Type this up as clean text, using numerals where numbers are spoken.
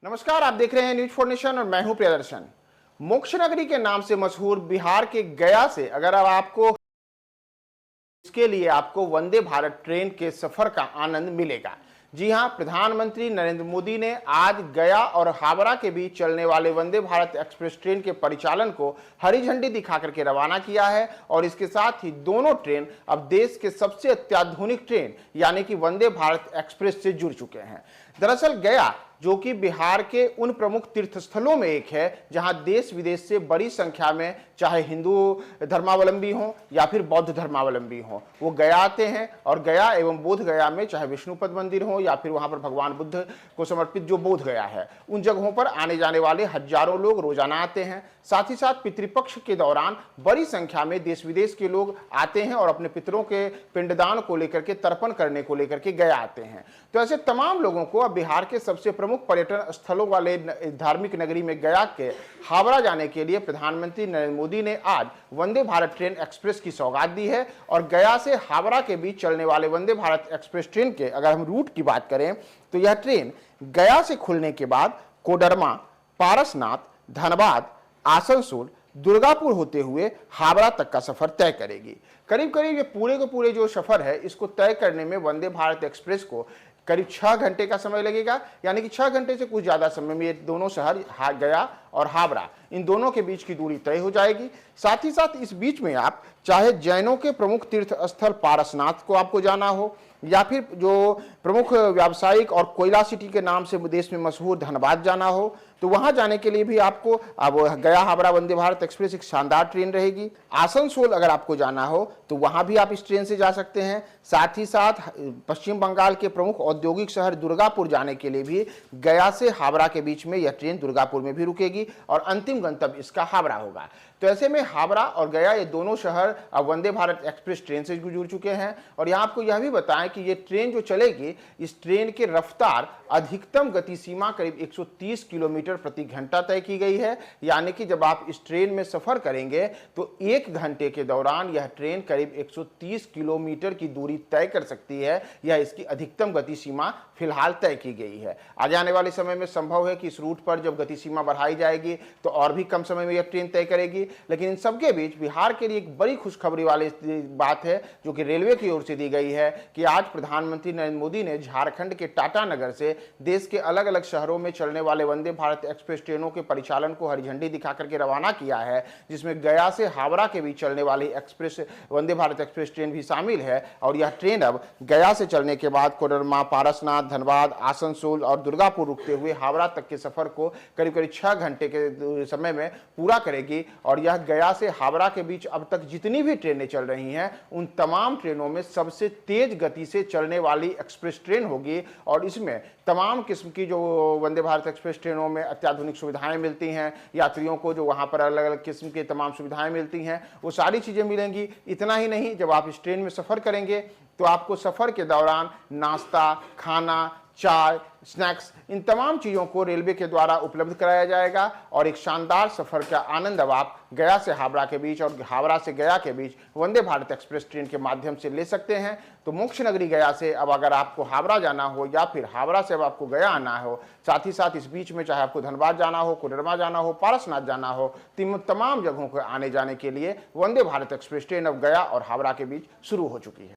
नमस्कार, आप देख रहे हैं न्यूज फॉर नेशन और मैं हूं प्रियदर्शन। मोक्ष नगरी के नाम से मशहूर बिहार के गया से अगर अब आपको इसके लिए आपको वंदे भारत ट्रेन के सफर का आनंद मिलेगा। जी हां, प्रधानमंत्री नरेंद्र मोदी ने आज गया और हावड़ा के बीच चलने वाले वंदे भारत एक्सप्रेस ट्रेन के परिचालन को हरी झंडी दिखाकर के रवाना किया है और इसके साथ ही दोनों ट्रेन अब देश के सबसे अत्याधुनिक ट्रेन यानी कि वंदे भारत एक्सप्रेस से जुड़ चुके हैं। दरअसल गया जो कि बिहार के उन प्रमुख तीर्थ स्थलों में एक है जहां देश विदेश से बड़ी संख्या में चाहे हिंदू धर्मावलंबी हों या फिर बौद्ध धर्मावलंबी हों, वो गया आते हैं और गया एवं बोध गया में चाहे विष्णुपद मंदिर हो या फिर वहां पर भगवान बुद्ध को समर्पित जो बोध गया है, उन जगहों पर आने जाने वाले हजारों लोग रोजाना आते हैं। साथ ही साथ पितृपक्ष के दौरान बड़ी संख्या में देश विदेश के लोग आते हैं और अपने पितरों के पिंडदान को लेकर के, तर्पण करने को लेकर के गया आते हैं। तो ऐसे तमाम लोगों को अब बिहार के सबसे प्रमुख पर्यटन स्थलों वाले धार्मिक नगरी में गया के हावड़ा जाने के लिए प्रधानमंत्री नरेंद्र मोदी ने आज वंदे भारत ट्रेन एक्सप्रेस की सौगात दी है। और गया से हावड़ा के बीच चलने वाले वंदे भारत एक्सप्रेस ट्रेन के अगर हम रूट की बात करें तो यह ट्रेन गया से खुलने के बाद कोडरमा, पारसनाथ, धनबाद, आसनसोल, दुर्गापुर होते हुए हावड़ा तक का सफर तय करेगी। करीब करीब ये पूरे के पूरे जो सफर है इसको तय करने में वंदे भारत एक्सप्रेस को करीब 6 घंटे का समय लगेगा, यानी कि 6 घंटे से कुछ ज्यादा समय में ये दोनों शहर गया और हावड़ा इन दोनों के बीच की दूरी तय हो जाएगी। साथ ही साथ इस बीच में आप चाहे जैनों के प्रमुख तीर्थ स्थल पारसनाथ को आपको जाना हो या फिर जो प्रमुख व्यावसायिक और कोयला सिटी के नाम से देश में मशहूर धनबाद जाना हो, तो वहां जाने के लिए भी आपको अब गया हावड़ा वंदे भारत एक्सप्रेस एक शानदार ट्रेन रहेगी। आसनसोल अगर आपको जाना हो तो वहां भी आप इस ट्रेन से जा सकते हैं। साथ ही साथ पश्चिम बंगाल के प्रमुख औद्योगिक शहर दुर्गापुर जाने के लिए भी गया से हावड़ा के बीच में यह ट्रेन दुर्गापुर में भी रुकेगी और अंतिम गंतव्य इसका हावड़ा होगा। तो ऐसे में हावड़ा और गया ये दोनों शहर अब वंदे भारत एक्सप्रेस ट्रेन से जुड़ चुके हैं। और यहाँ आपको यह भी बताएं कि ये ट्रेन जो चलेगी, इस ट्रेन की रफ्तार अधिकतम गति सीमा करीब 130 किलोमीटर प्रति घंटा तय की गई है, यानी कि जब आप इस ट्रेन में सफर करेंगे तो 1 घंटे के दौरान यह ट्रेन करीब 130 किलोमीटर की दूरी तय कर सकती है। यह इसकी अधिकतम गति सीमा फिलहाल तय की गई है। आगे आने वाले समय में संभव है कि इस रूट पर जब गति सीमा बढ़ाई जाएगी तो और भी कम समय में यह ट्रेन तय करेगी। लेकिन इन सबके बीच बिहार के लिए एक बड़ी खुशखबरी वाली बात है जो कि रेलवे की ओर से दी गई है कि आज प्रधानमंत्री नरेंद्र मोदी ने झारखंड के टाटानगर से देश के अलग अलग शहरों में चलने वाले वंदे भारत एक्सप्रेस ट्रेनों के परिचालन को हरी झंडी दिखाकर के रवाना किया है, जिसमें गया से हावड़ा के बीच चलने वाली express Vande Bharat express train भी शामिल है। और यह ट्रेन अब गया से चलने के बाद कोडरमा, पारसनाथ, धनबाद, आसनसोल और दुर्गापुर रुकते हुए हावड़ा तक के सफर को करीब करीब 6 घंटे के समय में पूरा करेगी। और यह गया से हावड़ा के बीच अब तक जितनी भी ट्रेनें चल रही हैं उन तमाम ट्रेनों में सबसे तेज गति से चलने वाली एक्सप्रेस ट्रेन होगी। और इसमें तमाम किस्म की जो वंदे भारत एक्सप्रेस ट्रेनों में अत्याधुनिक सुविधाएं मिलती हैं, यात्रियों को जो वहां पर अलग अलग किस्म की तमाम सुविधाएं मिलती हैं, वो सारी चीजें मिलेंगी। इतना ही नहीं, जब आप इस ट्रेन में सफर करेंगे तो आपको सफर के दौरान नाश्ता, खाना, चाय, स्नैक्स इन तमाम चीज़ों को रेलवे के द्वारा उपलब्ध कराया जाएगा और एक शानदार सफर का आनंद अब आप गया से हावड़ा के बीच और हावड़ा से गया के बीच वंदे भारत एक्सप्रेस ट्रेन के माध्यम से ले सकते हैं। तो मोक्ष नगरी गया से अब अगर आपको हावड़ा जाना हो या फिर हावड़ा से अब आपको गया आना हो, साथ ही साथ इस बीच में चाहे आपको धनबाद जाना हो, कोडरमा जाना हो, पारसनाथ जाना हो, तमाम जगहों को आने जाने के लिए वंदे भारत एक्सप्रेस ट्रेन अब गया और हावड़ा के बीच शुरू हो चुकी है।